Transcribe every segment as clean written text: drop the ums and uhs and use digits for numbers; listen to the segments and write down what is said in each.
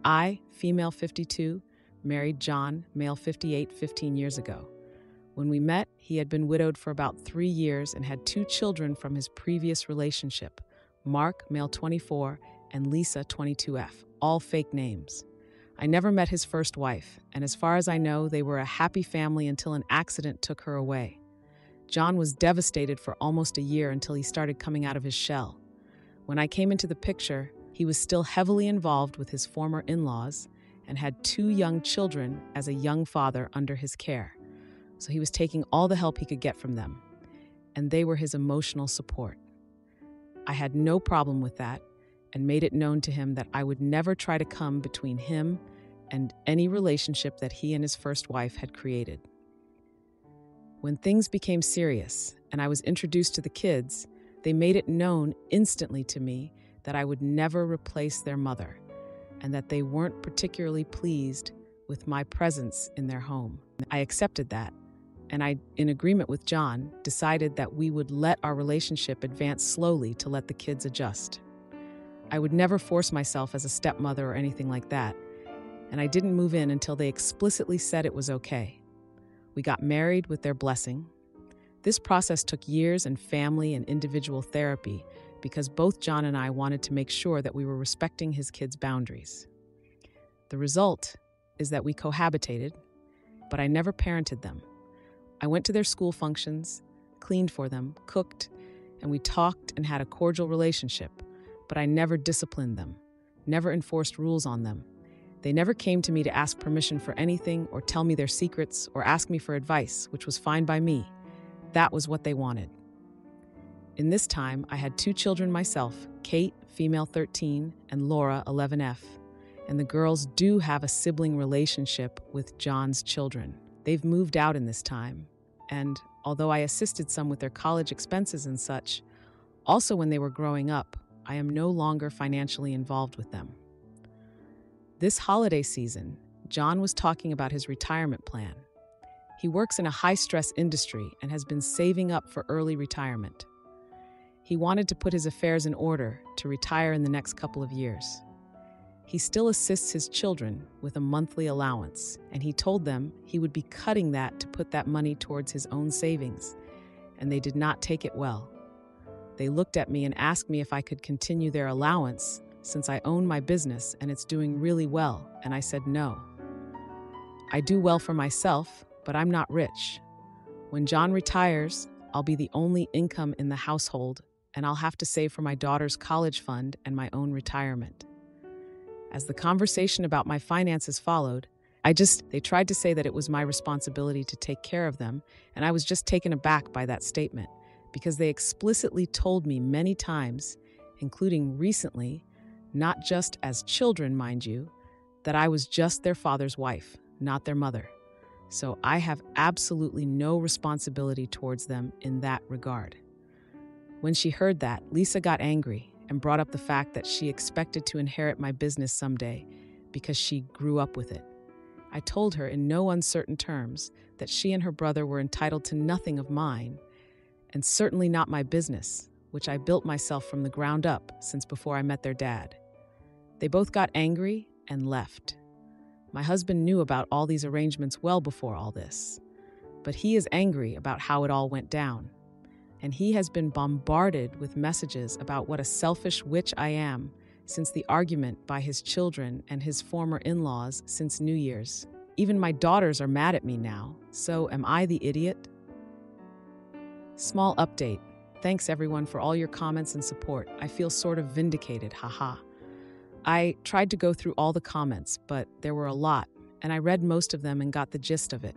I, female 52, married John, male 58, 15 years ago. When we met, he had been widowed for about 3 years and had 2 children from his previous relationship, Mark, male 24, and Lisa, 22F, all fake names. I never met his first wife, and as far as I know, they were a happy family until an accident took her away. John was devastated for almost a year until he started coming out of his shell. When I came into the picture, he was still heavily involved with his former in-laws and had 2 young children as a young father under his care. So he was taking all the help he could get from them, and they were his emotional support. I had no problem with that and made it known to him that I would never try to come between him and any relationship that he and his first wife had created. When things became serious and I was introduced to the kids, they made it known instantly to me that I would never replace their mother and that they weren't particularly pleased with my presence in their home. I accepted that, and I, in agreement with John, decided that we would let our relationship advance slowly to let the kids adjust. I would never force myself as a stepmother or anything like that, and I didn't move in until they explicitly said it was okay. We got married with their blessing. This process took years and family and individual therapy because both John and I wanted to make sure that we were respecting his kids' boundaries. The result is that we cohabitated, but I never parented them. I went to their school functions, cleaned for them, cooked, and we talked and had a cordial relationship, but I never disciplined them, never enforced rules on them. They never came to me to ask permission for anything or tell me their secrets or ask me for advice, which was fine by me. That was what they wanted. In this time, I had 2 children myself, Kate, female 13, and Laura, 11F, and the girls do have a sibling relationship with John's children. They've moved out in this time, and although I assisted some with their college expenses and such, also when they were growing up, I am no longer financially involved with them. This holiday season, John was talking about his retirement plan. He works in a high-stress industry and has been saving up for early retirement. He wanted to put his affairs in order to retire in the next couple of years. He still assists his children with a monthly allowance, and he told them he would be cutting that to put that money towards his own savings, and they did not take it well. They looked at me and asked me if I could continue their allowance since I own my business and it's doing really well, and I said no. I do well for myself, but I'm not rich. When John retires, I'll be the only income in the household, and I'll have to save for my daughter's college fund and my own retirement. As the conversation about my finances followed, they tried to say that it was my responsibility to take care of them, and I was just taken aback by that statement because they explicitly told me many times, including recently, not just as children, mind you, that I was just their father's wife, not their mother. So I have absolutely no responsibility towards them in that regard. When she heard that, Lisa got angry and brought up the fact that she expected to inherit my business someday because she grew up with it. I told her in no uncertain terms that she and her brother were entitled to nothing of mine, and certainly not my business, which I built myself from the ground up since before I met their dad. They both got angry and left. My husband knew about all these arrangements well before all this, but he is angry about how it all went down. And he has been bombarded with messages about what a selfish witch I am since the argument by his children and his former in-laws since New Year's. Even my daughters are mad at me now, so am I the idiot? Small update. Thanks everyone for all your comments and support. I feel sort of vindicated, haha. I tried to go through all the comments, but there were a lot, and I read most of them and got the gist of it.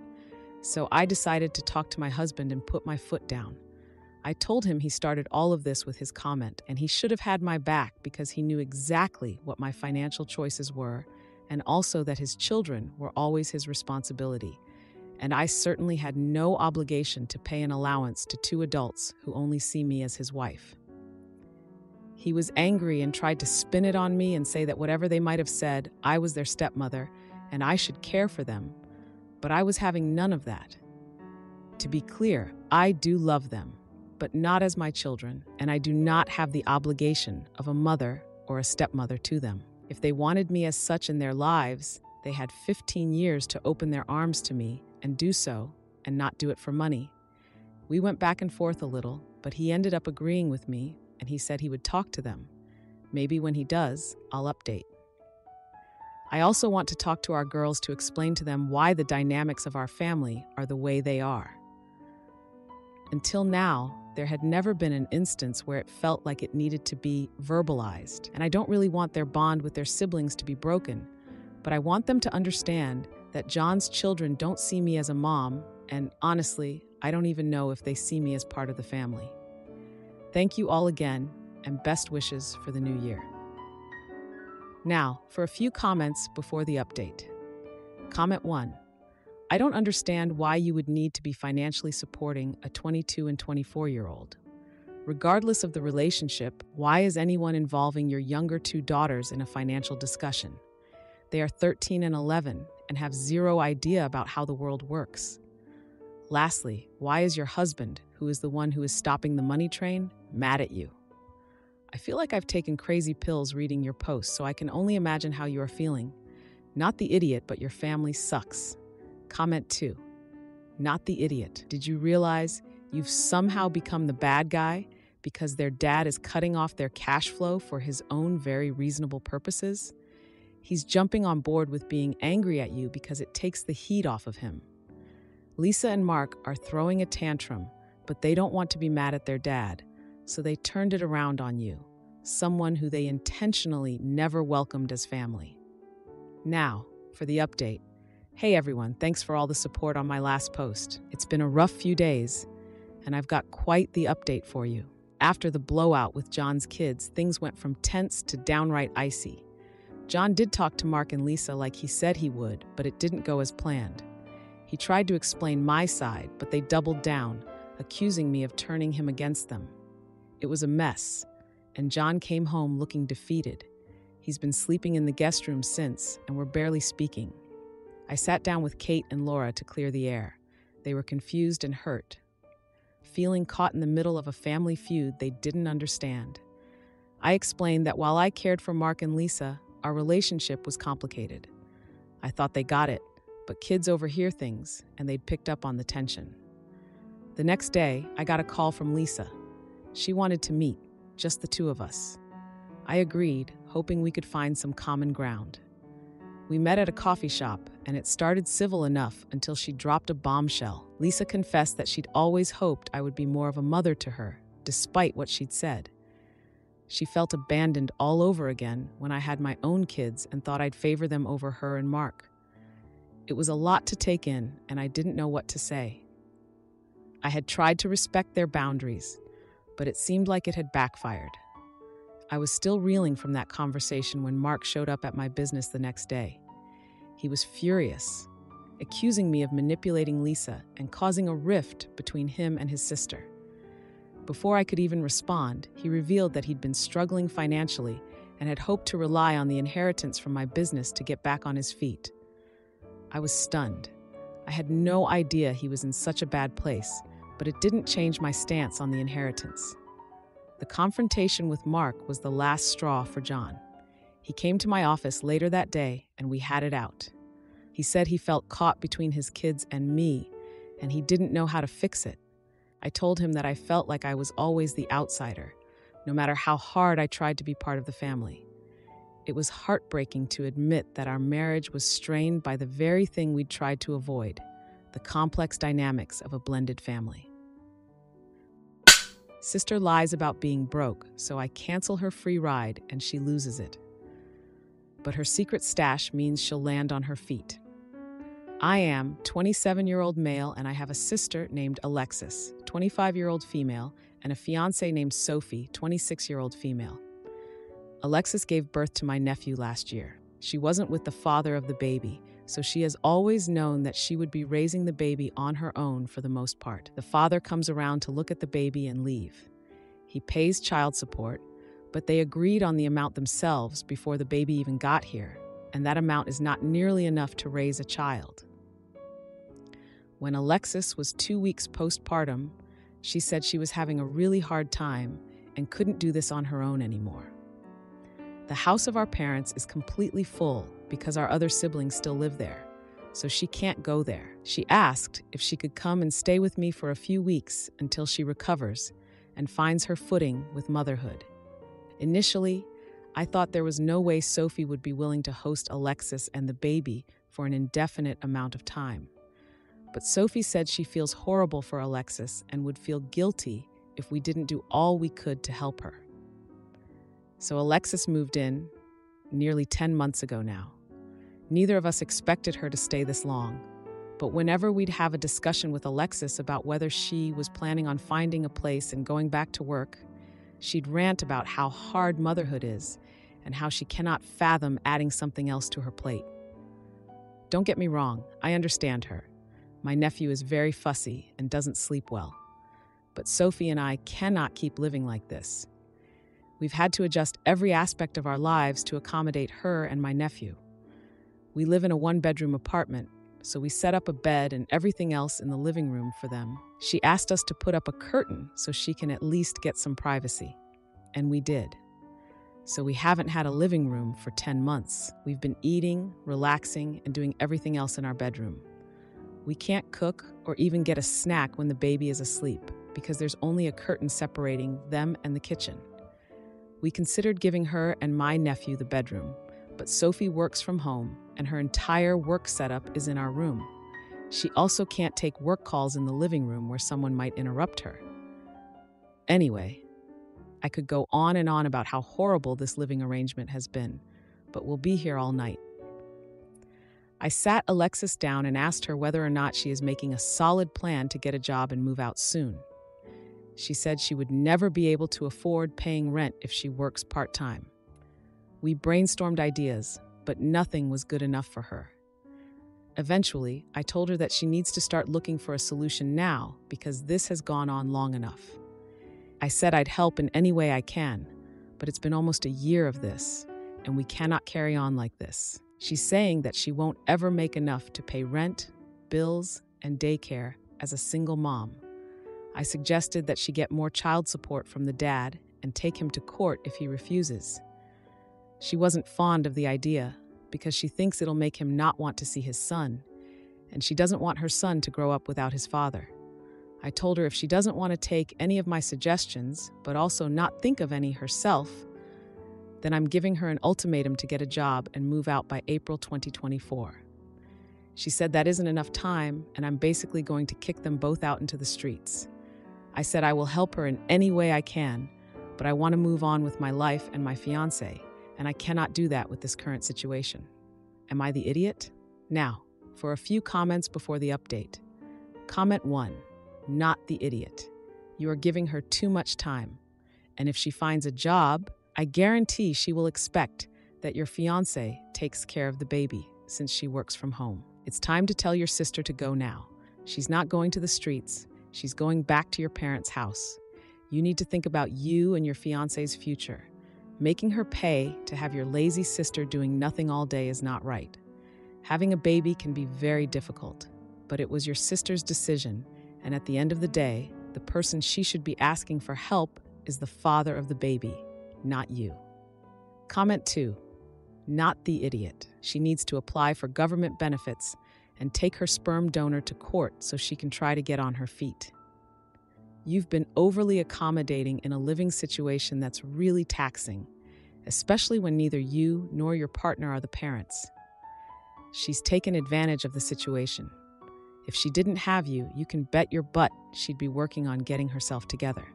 So I decided to talk to my husband and put my foot down. I told him he started all of this with his comment, and he should have had my back because he knew exactly what my financial choices were, and also that his children were always his responsibility. And I certainly had no obligation to pay an allowance to 2 adults who only see me as his wife. He was angry and tried to spin it on me and say that whatever they might have said, I was their stepmother and I should care for them, but I was having none of that. To be clear, I do love them, but not as my children, and I do not have the obligation of a mother or a stepmother to them. If they wanted me as such in their lives, they had 15 years to open their arms to me and do so, and not do it for money. We went back and forth a little, but he ended up agreeing with me, and he said he would talk to them. Maybe when he does, I'll update. I also want to talk to our girls to explain to them why the dynamics of our family are the way they are. Until now, there had never been an instance where it felt like it needed to be verbalized, and I don't really want their bond with their siblings to be broken, but I want them to understand that John's children don't see me as a mom, and honestly, I don't even know if they see me as part of the family. Thank you all again, and best wishes for the new year. Now, for a few comments before the update. Comment 1. I don't understand why you would need to be financially supporting a 22 and 24-year-old. Regardless of the relationship, why is anyone involving your younger two daughters in a financial discussion? They are 13 and 11 and have zero idea about how the world works. Lastly, why is your husband, who is the one who is stopping the money train, mad at you? I feel like I've taken crazy pills reading your posts, so I can only imagine how you are feeling. Not the idiot, but your family sucks. Comment 2. Not the idiot. Did you realize you've somehow become the bad guy because their dad is cutting off their cash flow for his own very reasonable purposes? He's jumping on board with being angry at you because it takes the heat off of him. Lisa and Mark are throwing a tantrum, but they don't want to be mad at their dad, so they turned it around on you, someone who they intentionally never welcomed as family. Now, for the update. Hey everyone, thanks for all the support on my last post. It's been a rough few days, and I've got quite the update for you. After the blowout with John's kids, things went from tense to downright icy. John did talk to Mark and Lisa like he said he would, but it didn't go as planned. He tried to explain my side, but they doubled down, accusing me of turning him against them. It was a mess, and John came home looking defeated. He's been sleeping in the guest room since, and we're barely speaking. I sat down with Kate and Laura to clear the air. They were confused and hurt, feeling caught in the middle of a family feud they didn't understand. I explained that while I cared for Mark and Lisa, our relationship was complicated. I thought they got it, but kids overhear things, and they'd picked up on the tension. The next day, I got a call from Lisa. She wanted to meet, just the two of us. I agreed, hoping we could find some common ground. We met at a coffee shop, and it started civil enough until she dropped a bombshell. Lisa confessed that she'd always hoped I would be more of a mother to her, despite what she'd said. She felt abandoned all over again when I had my own kids and thought I'd favor them over her and Mark. It was a lot to take in, and I didn't know what to say. I had tried to respect their boundaries, but it seemed like it had backfired. I was still reeling from that conversation when Mark showed up at my business the next day. He was furious, accusing me of manipulating Lisa and causing a rift between him and his sister. Before I could even respond, he revealed that he'd been struggling financially and had hoped to rely on the inheritance from my business to get back on his feet. I was stunned. I had no idea he was in such a bad place, but it didn't change my stance on the inheritance. The confrontation with Mark was the last straw for John. He came to my office later that day, and we had it out. He said he felt caught between his kids and me, and he didn't know how to fix it. I told him that I felt like I was always the outsider, no matter how hard I tried to be part of the family. It was heartbreaking to admit that our marriage was strained by the very thing we'd tried to avoid, the complex dynamics of a blended family. Sister lies about being broke, so I cancel her free ride and she loses it. But her secret stash means she'll land on her feet. I am 27-year-old male, and I have a sister named Alexis, 25-year-old female, and a fiancé named Sophie, 26-year-old female. Alexis gave birth to my nephew last year. She wasn't with the father of the baby, so she has always known that she would be raising the baby on her own for the most part. The father comes around to look at the baby and leave. He pays child support, but they agreed on the amount themselves before the baby even got here, and that amount is not nearly enough to raise a child. When Alexis was 2 weeks postpartum, she said she was having a really hard time and couldn't do this on her own anymore. The house of our parents is completely full because our other siblings still live there, so she can't go there. She asked if she could come and stay with me for a few weeks until she recovers and finds her footing with motherhood. Initially, I thought there was no way Sophie would be willing to host Alexis and the baby for an indefinite amount of time. But Sophie said she feels horrible for Alexis and would feel guilty if we didn't do all we could to help her. So Alexis moved in nearly 10 months ago now. Neither of us expected her to stay this long, but whenever we'd have a discussion with Alexis about whether she was planning on finding a place and going back to work, she'd rant about how hard motherhood is and how she cannot fathom adding something else to her plate. Don't get me wrong, I understand her. My nephew is very fussy and doesn't sleep well. But Sophie and I cannot keep living like this. We've had to adjust every aspect of our lives to accommodate her and my nephew. We live in a one-bedroom apartment, so we set up a bed and everything else in the living room for them. She asked us to put up a curtain so she can at least get some privacy. And we did. So we haven't had a living room for 10 months. We've been eating, relaxing, and doing everything else in our bedroom. We can't cook or even get a snack when the baby is asleep because there's only a curtain separating them and the kitchen. We considered giving her and my nephew the bedroom, but Sophie works from home and her entire work setup is in our room. She also can't take work calls in the living room where someone might interrupt her. Anyway, I could go on and on about how horrible this living arrangement has been, but we'll be here all night. I sat Alexis down and asked her whether or not she is making a solid plan to get a job and move out soon. She said she would never be able to afford paying rent if she works part-time. We brainstormed ideas, but nothing was good enough for her. Eventually, I told her that she needs to start looking for a solution now because this has gone on long enough. I said I'd help in any way I can, but it's been almost a year of this, and we cannot carry on like this. She's saying that she won't ever make enough to pay rent, bills, and daycare as a single mom. I suggested that she get more child support from the dad and take him to court if he refuses. She wasn't fond of the idea because she thinks it'll make him not want to see his son, and she doesn't want her son to grow up without his father. I told her if she doesn't want to take any of my suggestions, but also not think of any herself, then I'm giving her an ultimatum to get a job and move out by April 2024. She said that isn't enough time, and I'm basically going to kick them both out into the streets. I said I will help her in any way I can, but I want to move on with my life and my fiancé, and I cannot do that with this current situation. Am I the idiot? Now, for a few comments before the update. Comment 1. Not the idiot. You are giving her too much time, and if she finds a job, I guarantee she will expect that your fiancé takes care of the baby since she works from home. It's time to tell your sister to go now. She's not going to the streets. She's going back to your parents' house. You need to think about you and your fiancé's future. Making her pay to have your lazy sister doing nothing all day is not right. Having a baby can be very difficult, but it was your sister's decision, and at the end of the day, the person she should be asking for help is the father of the baby, not you. Comment 2. Not the idiot. She needs to apply for government benefits and take her sperm donor to court so she can try to get on her feet. You've been overly accommodating in a living situation that's really taxing, especially when neither you nor your partner are the parents. She's taken advantage of the situation. If she didn't have you, you can bet your butt she'd be working on getting herself together.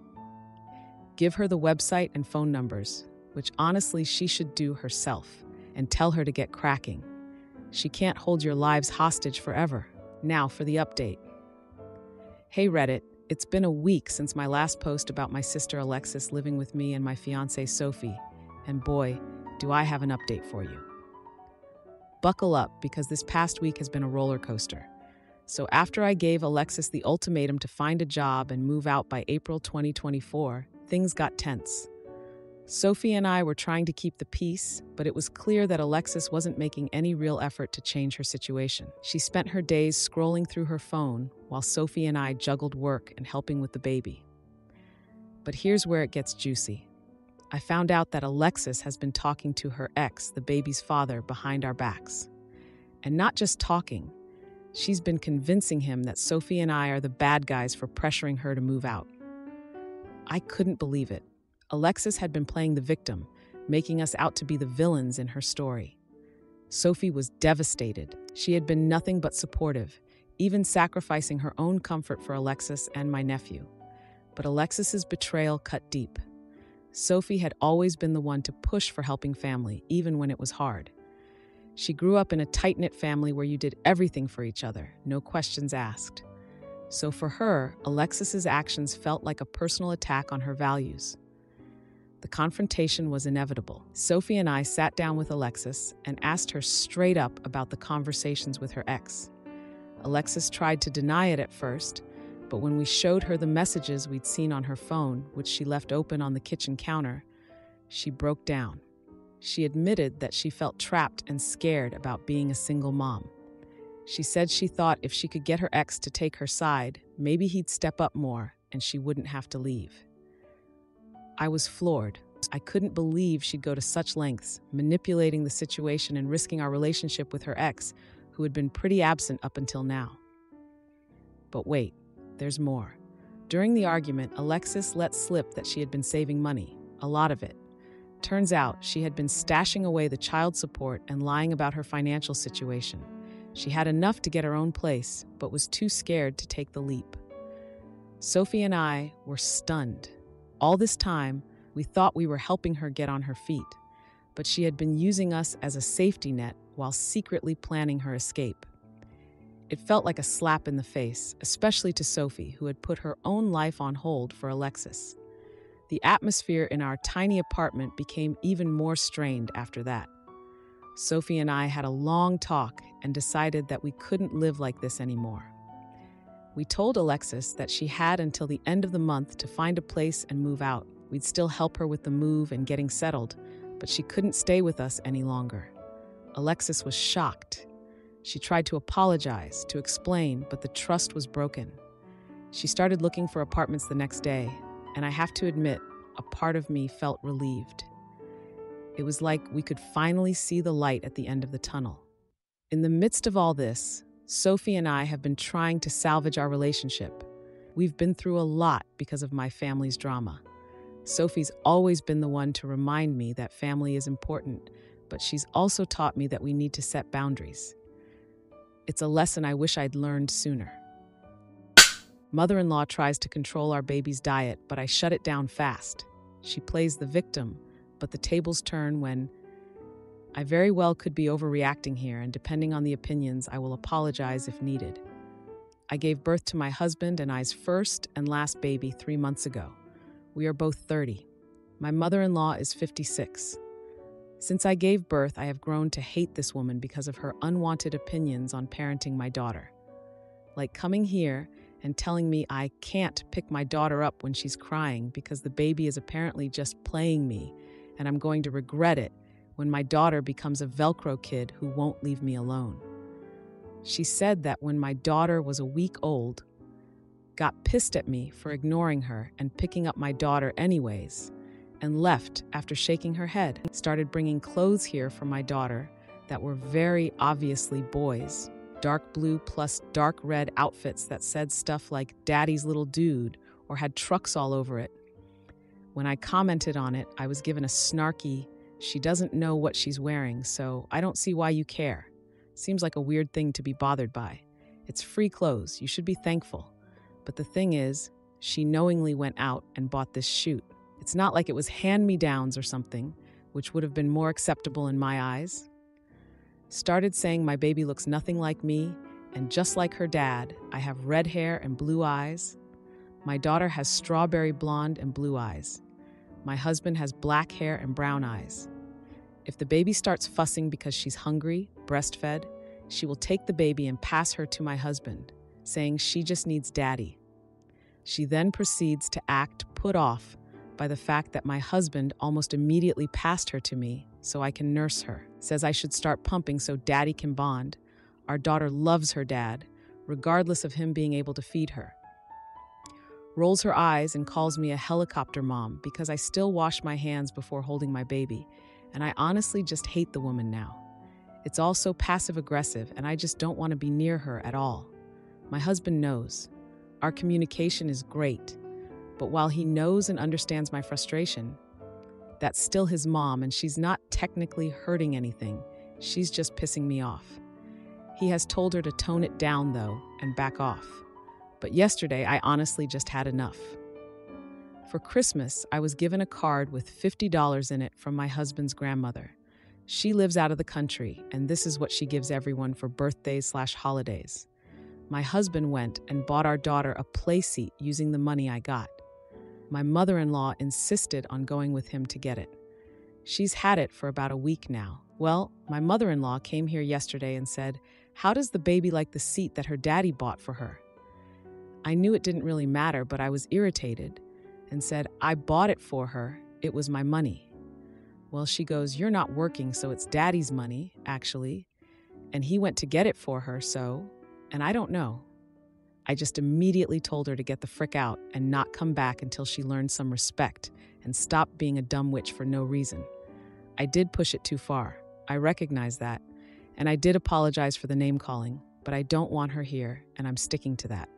Give her the website and phone numbers, which honestly she should do herself, and tell her to get cracking. She can't hold your lives hostage forever. Now for the update. Hey Reddit, it's been a week since my last post about my sister Alexis living with me and my fiancée Sophie, and boy, do I have an update for you. Buckle up because this past week has been a roller coaster. So after I gave Alexis the ultimatum to find a job and move out by April 2024, things got tense. Sophie and I were trying to keep the peace, but it was clear that Alexis wasn't making any real effort to change her situation. She spent her days scrolling through her phone while Sophie and I juggled work and helping with the baby. But here's where it gets juicy. I found out that Alexis has been talking to her ex, the baby's father, behind our backs. And not just talking, she's been convincing him that Sophie and I are the bad guys for pressuring her to move out. I couldn't believe it. Alexis had been playing the victim, making us out to be the villains in her story. Sophie was devastated. She had been nothing but supportive, even sacrificing her own comfort for Alexis and my nephew. But Alexis's betrayal cut deep. Sophie had always been the one to push for helping family, even when it was hard. She grew up in a tight-knit family where you did everything for each other, no questions asked. So for her, Alexis's actions felt like a personal attack on her values. The confrontation was inevitable. Sophie and I sat down with Alexis and asked her straight up about the conversations with her ex. Alexis tried to deny it at first, but when we showed her the messages we'd seen on her phone, which she left open on the kitchen counter, she broke down. She admitted that she felt trapped and scared about being a single mom. She said she thought if she could get her ex to take her side, maybe he'd step up more and she wouldn't have to leave. I was floored. I couldn't believe she'd go to such lengths, manipulating the situation and risking our relationship with her ex, who had been pretty absent up until now. But wait, there's more. During the argument, Alexis let slip that she had been saving money, a lot of it. Turns out she had been stashing away the child support and lying about her financial situation. She had enough to get her own place, but was too scared to take the leap. Sophie and I were stunned. All this time, we thought we were helping her get on her feet, but she had been using us as a safety net while secretly planning her escape. It felt like a slap in the face, especially to Sophie, who had put her own life on hold for Alexis. The atmosphere in our tiny apartment became even more strained after that. Sophie and I had a long talk and decided that we couldn't live like this anymore. We told Alexis that she had until the end of the month to find a place and move out. We'd still help her with the move and getting settled, but she couldn't stay with us any longer. Alexis was shocked. She tried to apologize, to explain, but the trust was broken. She started looking for apartments the next day, and I have to admit, a part of me felt relieved. It was like we could finally see the light at the end of the tunnel. In the midst of all this, Sophie and I have been trying to salvage our relationship. We've been through a lot because of my family's drama. Sophie's always been the one to remind me that family is important, but she's also taught me that we need to set boundaries. It's a lesson I wish I'd learned sooner. Mother-in-law tries to control our baby's diet, but I shut it down fast. She plays the victim, but the tables turn when I very well could be overreacting here, and depending on the opinions, I will apologize if needed. I gave birth to my husband and I's first and last baby 3 months ago. We are both 30. My mother-in-law is 56. Since I gave birth, I have grown to hate this woman because of her unwanted opinions on parenting my daughter. Like coming here and telling me I can't pick my daughter up when she's crying because the baby is apparently just playing me, and I'm going to regret it when my daughter becomes a Velcro kid who won't leave me alone. She said that when my daughter was a week old, got pissed at me for ignoring her and picking up my daughter anyways, and left after shaking her head. Started bringing clothes here for my daughter that were very obviously boys, dark blue plus dark red outfits that said stuff like "Daddy's little dude" or had trucks all over it. When I commented on it, I was given a snarky, "She doesn't know what she's wearing, so I don't see why you care. Seems like a weird thing to be bothered by. It's free clothes, you should be thankful." But the thing is, she knowingly went out and bought this shoot. It's not like it was hand-me-downs or something, which would have been more acceptable in my eyes. Started saying my baby looks nothing like me, and just like her dad, I have red hair and blue eyes. My daughter has strawberry blonde and blue eyes. My husband has black hair and brown eyes. If the baby starts fussing because she's hungry, breastfed, she will take the baby and pass her to my husband, saying she just needs daddy. She then proceeds to act put off by the fact that my husband almost immediately passed her to me so I can nurse her, says I should start pumping so daddy can bond. Our daughter loves her dad, regardless of him being able to feed her. rolls her eyes and calls me a helicopter mom because I still wash my hands before holding my baby, and I honestly just hate the woman now. It's all so passive-aggressive, and I just don't want to be near her at all. My husband knows. Our communication is great, but while he knows and understands my frustration, that's still his mom, and she's not technically hurting anything. She's just pissing me off. He has told her to tone it down, though, and back off. But yesterday, I honestly just had enough. For Christmas, I was given a card with $50 in it from my husband's grandmother. She lives out of the country, and this is what she gives everyone for birthdays/holidays. My husband went and bought our daughter a play seat using the money I got. My mother-in-law insisted on going with him to get it. She's had it for about a week now. Well, my mother-in-law came here yesterday and said, "How does the baby like the seat that her daddy bought for her?" I knew it didn't really matter, but I was irritated and said, "I bought it for her. It was my money." Well, she goes, "You're not working, so it's daddy's money, actually. And he went to get it for her, so..." And I don't know. I just immediately told her to get the frick out and not come back until she learned some respect and stopped being a dumb witch for no reason. I did push it too far. I recognize that. And I did apologize for the name calling, but I don't want her here, and I'm sticking to that.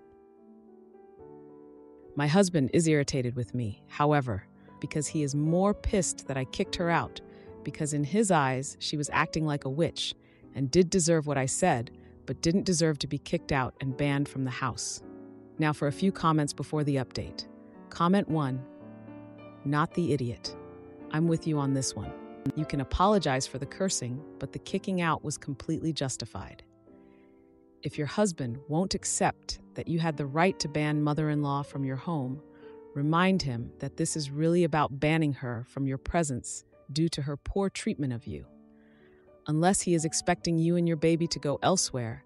My husband is irritated with me, however, because he is more pissed that I kicked her out, because in his eyes, she was acting like a witch and did deserve what I said, but didn't deserve to be kicked out and banned from the house. Now for a few comments before the update. Comment 1. Not the idiot. I'm with you on this one. You can apologize for the cursing, but the kicking out was completely justified. If your husband won't accept that you had the right to ban mother-in-law from your home, remind him that this is really about banning her from your presence due to her poor treatment of you. Unless he is expecting you and your baby to go elsewhere,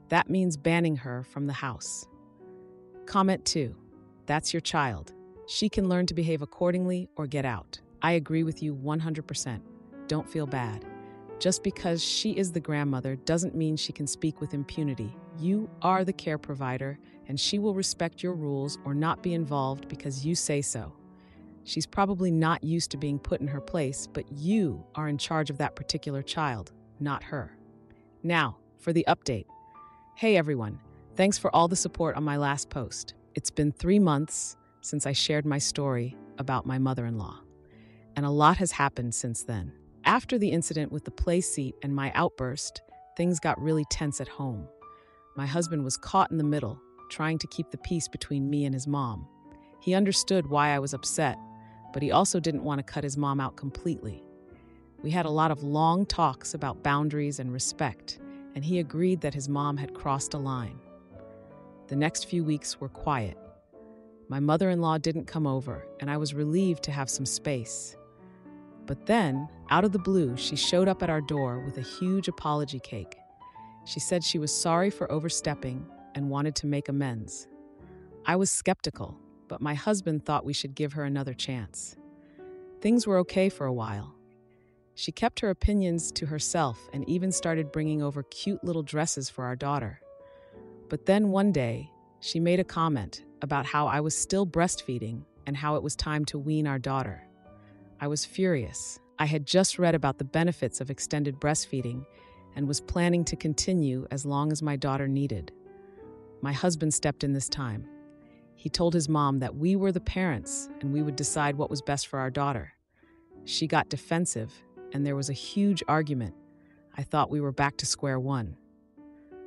that means banning her from the house. Comment 2. That's your child. She can learn to behave accordingly or get out. I agree with you 100%. Don't feel bad. Just because she is the grandmother doesn't mean she can speak with impunity. You are the care provider, and she will respect your rules or not be involved because you say so. She's probably not used to being put in her place, but you are in charge of that particular child, not her. Now, for the update. Hey everyone, thanks for all the support on my last post. It's been 3 months since I shared my story about my mother-in-law, and a lot has happened since then. After the incident with the play seat and my outburst, things got really tense at home. My husband was caught in the middle, trying to keep the peace between me and his mom. He understood why I was upset, but he also didn't want to cut his mom out completely. We had a lot of long talks about boundaries and respect, and he agreed that his mom had crossed a line. The next few weeks were quiet. My mother-in-law didn't come over, and I was relieved to have some space. But then, out of the blue, she showed up at our door with a huge apology cake. She said she was sorry for overstepping and wanted to make amends. I was skeptical, but my husband thought we should give her another chance. Things were okay for a while. She kept her opinions to herself and even started bringing over cute little dresses for our daughter. But then one day, she made a comment about how I was still breastfeeding and how it was time to wean our daughter. I was furious. I had just read about the benefits of extended breastfeeding and was planning to continue as long as my daughter needed. My husband stepped in this time. He told his mom that we were the parents and we would decide what was best for our daughter. She got defensive, and there was a huge argument. I thought we were back to square one.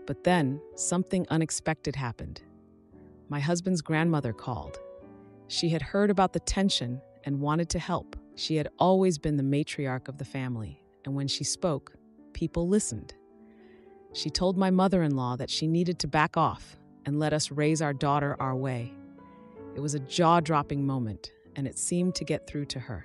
But then, something unexpected happened. My husband's grandmother called. She had heard about the tension and wanted to help. She had always been the matriarch of the family, and when she spoke, people listened. She told my mother-in-law that she needed to back off and let us raise our daughter our way. It was a jaw-dropping moment, and it seemed to get through to her.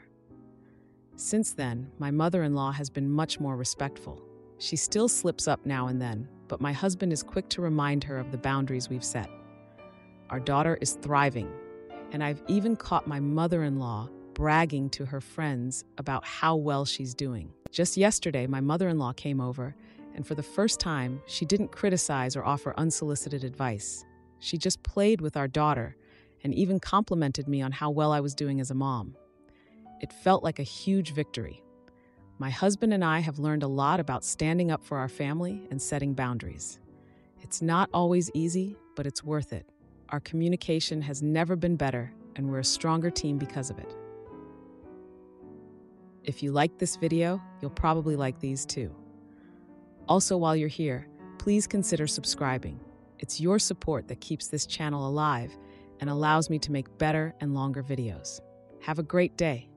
Since then, my mother-in-law has been much more respectful. She still slips up now and then, but my husband is quick to remind her of the boundaries we've set. Our daughter is thriving, and I've even caught my mother-in-law bragging to her friends about how well she's doing. Just yesterday, my mother-in-law came over, and for the first time, she didn't criticize or offer unsolicited advice. She just played with our daughter and even complimented me on how well I was doing as a mom. It felt like a huge victory. My husband and I have learned a lot about standing up for our family and setting boundaries. It's not always easy, but it's worth it. Our communication has never been better, and we're a stronger team because of it. If you liked this video, you'll probably like these too. Also, while you're here, please consider subscribing. It's your support that keeps this channel alive and allows me to make better and longer videos. Have a great day.